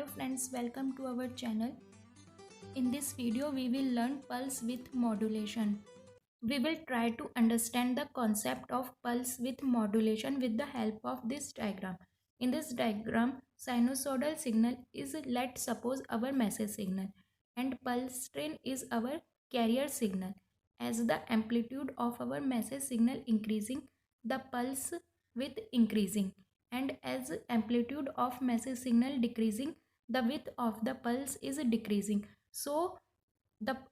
Hello friends, welcome to our channel. In this video, we will learn pulse width modulation. We will try to understand the concept of pulse width modulation with the help of this diagram. In this diagram, sinusoidal signal is, let's suppose, our message signal, and pulse train is our carrier signal. As the amplitude of our message signal increasing, the pulse width increasing, and as amplitude of message signal decreasing, the width of the pulse is decreasing. So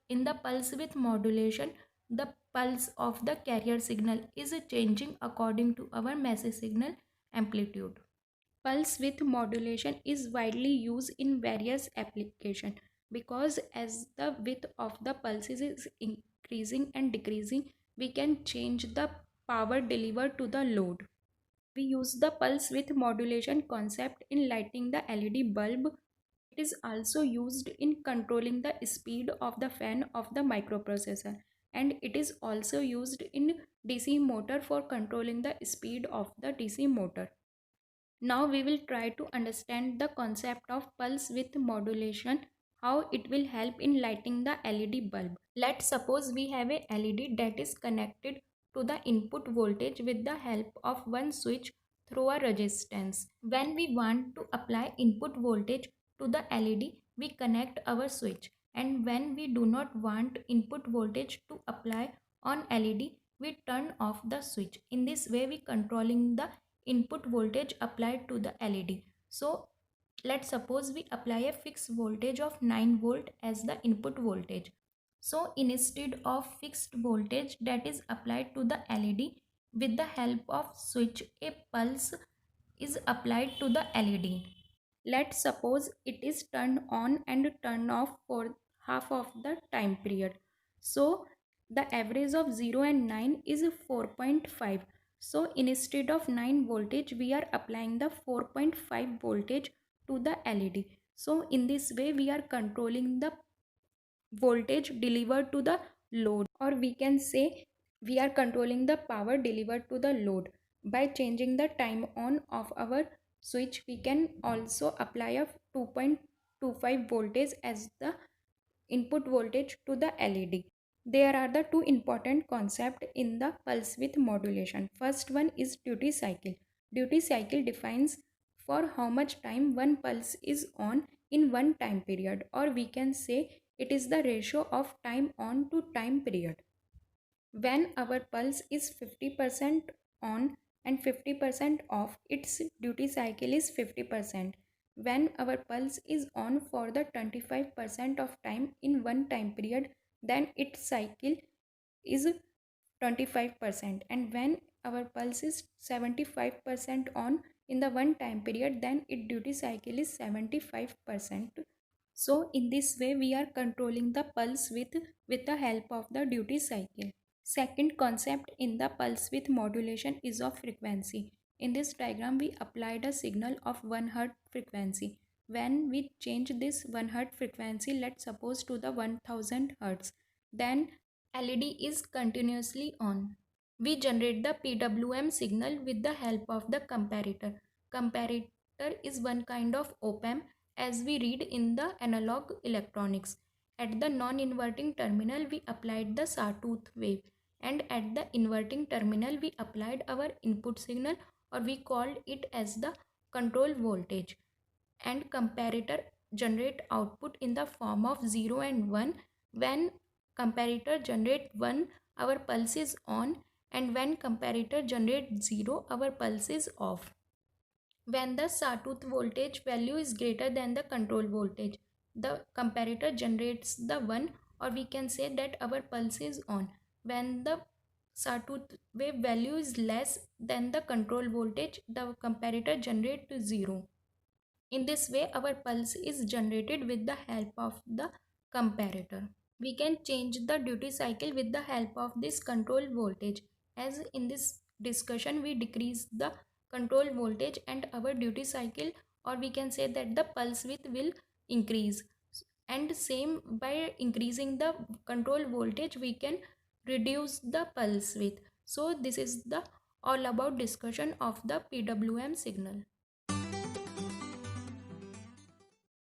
in the pulse width modulation, the pulse of the carrier signal is changing according to our message signal amplitude. Pulse width modulation is widely used in various applications because as the width of the pulses is increasing and decreasing, we can change the power delivered to the load. We use the pulse width modulation concept in lighting the LED bulb. It is also used in controlling the speed of the fan of the microprocessor, and it is also used in DC motor for controlling the speed of the DC motor. Now we will try to understand the concept of pulse width modulation, how it will help in lighting the LED bulb. Let's suppose we have a LED that is connected to the input voltage with the help of one switch through a resistance. When we want to apply input voltage to the LED, we connect our switch, and when we do not want input voltage to apply on LED, we turn off the switch. In this way, we controlling the input voltage applied to the LED. So let's suppose we apply a fixed voltage of 9 volt as the input voltage. So instead of fixed voltage that is applied to the LED, with the help of switch, a pulse is applied to the LED. Let's suppose it is turned on and turned off for half of the time period. So the average of 0 and 9 is 4.5. So instead of 9 voltage, we are applying the 4.5 voltage to the LED. So in this way, we are controlling the voltage delivered to the load, or we can say we are controlling the power delivered to the load. By changing the time on of our switch, we can also apply a 2.25 voltage as the input voltage to the LED. There are the two important concepts in the pulse width modulation. First one is duty cycle. Duty cycle defines for how much time one pulse is on in one time period, or we can say it is the ratio of time on to time period. When our pulse is 50% on and 50% off, its duty cycle is 50%. When our pulse is on for the 25% of time in one time period, then its cycle is 25%. And when our pulse is 75% on in the one time period, then its duty cycle is 75%. So in this way, we are controlling the pulse width with the help of the duty cycle. Second concept in the pulse width modulation is of frequency. In this diagram, we applied a signal of 1 Hz frequency. When we change this 1 Hz frequency, let's suppose to the 1000 Hz, then LED is continuously on. We generate the PWM signal with the help of the comparator. Comparator is one kind of op-amp as we read in the analog electronics. At the non-inverting terminal, we applied the sawtooth wave, and at the inverting terminal, we applied our input signal, or we called it as the control voltage. And comparator generate output in the form of 0 and 1. When comparator generate 1, our pulse is on, and when comparator generate 0, our pulse is off. When the sawtooth voltage value is greater than the control voltage, the comparator generates the 1, or we can say that our pulse is on. When the sawtooth wave value is less than the control voltage, the comparator generates to 0. In this way, our pulse is generated with the help of the comparator. We can change the duty cycle with the help of this control voltage. As in this discussion, we decrease the control voltage and our duty cycle, or we can say that the pulse width will increase. And same, by increasing the control voltage, we can reduce the pulse width. So this is the all about discussion of the PWM signal.